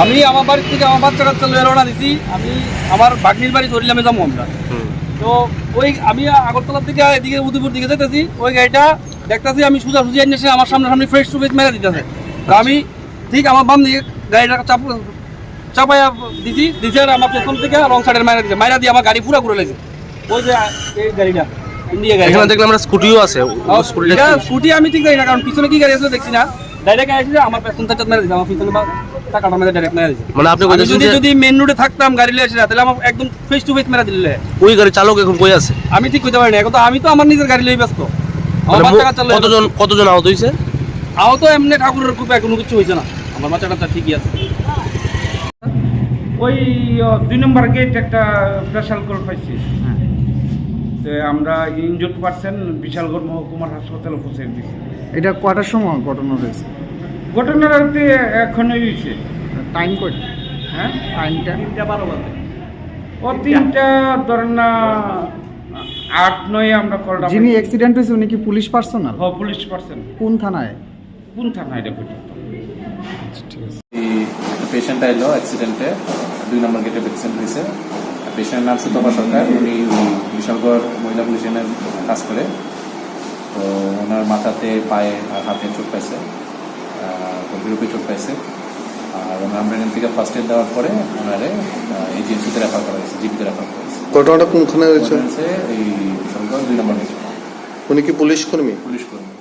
আমি আমার বাড়ির থেকে আমার বাচ্চা কাচ্চা রওনা দিছি। আমি আমার ভাগ্নির বাড়ি ধরিলামে যাবো আমরা। তো ওই আমি আগরতলার থেকে এদিকে উদয়পুর দিকে যেতেছি, ওই গাড়িটা দেখতেছি আমি সোজা সুজি এসে আমার সামনাসামনি ফ্রেশ টু ফ্রেশ মেরে দিতেছে। তো আমি ঠিক আমার বাম দিকে গাড়িটা চাপাইয়া দিছি আর আমার পেছন থেকে রং সাইডের মাইরা দিয়ে আমার গাড়ি পুরো ঘুরে লেগেছে। ওই যে এই গাড়িটা ইন্ডিয়া গাড়ি, এখানে দেখলাম আমরা স্কুটিও আছে। স্কুটি আমি ঠিক জানি না, কারণ পিছনে কি গাড়ি আছে দেখছি না। ডাইরেক্ট আসলে আমার পেছন থেকে মেরে দিছে, আমার পিছনে টাকাটা মেরে ডাইরেক্ট মেরে দিছে। মানে আপনি যদি মেইন রোডে থাকতাম গাড়ি লিয়ে এসে তাহলে আমার একদম ফেস টু ফেস মেরে দিলে। ওই গাড়ি চালক এখন কই আছে আমি ঠিক কইতে পারি না। এখন তো আমি তো আমার নিজের গাড়ি লই ব্যস্ত। আমার বাচ্চা কাচ্চা কতজন আহত হইছে? আহত এমনি ঠাকুরের কৃপায় কোনো কিছু হইছে না, আমার বাচ্চা কাচ্চা ঠিকই আছে। ওই 2 নম্বর গেট একটা স্পেশাল কল পাইছি। তো আমরা ইনজুর্ড পারসন বিশালগড় মহকুমার হাসপাতালে পৌঁছে দিয়েছি। এটা কটার সময় ঘটনা হয়েছে? ঘটনাটা এখনই হয়েছে। টাইম কত? হ্যাঁ, টাইমটা 3:12 বাজে। ও 3টা ধরেন না 8-9 আমরা কলটা। যিনি অ্যাক্সিডেন্ট হয়েছে উনি কি পুলিশ পার্সোনাল? হ্যাঁ, পুলিশ পার্সন। কোন থানায়? কোন থানায় রেপোর্ট? ঠিক আছে। পেশেন্ট আইলো অ্যাক্সিডেন্টে, 2 নম্বর গেটে অ্যাক্সিডেন্ট হয়েছে। পেশেন্টের নাম তুথাইখা সরকার, উনি বিশালগড় মহিলা পুলিশে কাজ করে। তো ওনার মাথাতে পায়ে আর হাতে চোট পাইছে, গভীরভাবে চোট পাইছে। আর ওনার আমরা থেকে ফার্স্ট এড দেওয়ার পরে ওনারে এই জিএমসিতে রেফার করা হয়েছে, জিপিতে রেফার করা হয়েছে। ঘটনাটা কোনখানে হয়েছে? এই বিশালগড় 2 নম্বর গেটে। উনি কি পুলিশ কর্মী? পুলিশ কর্মী।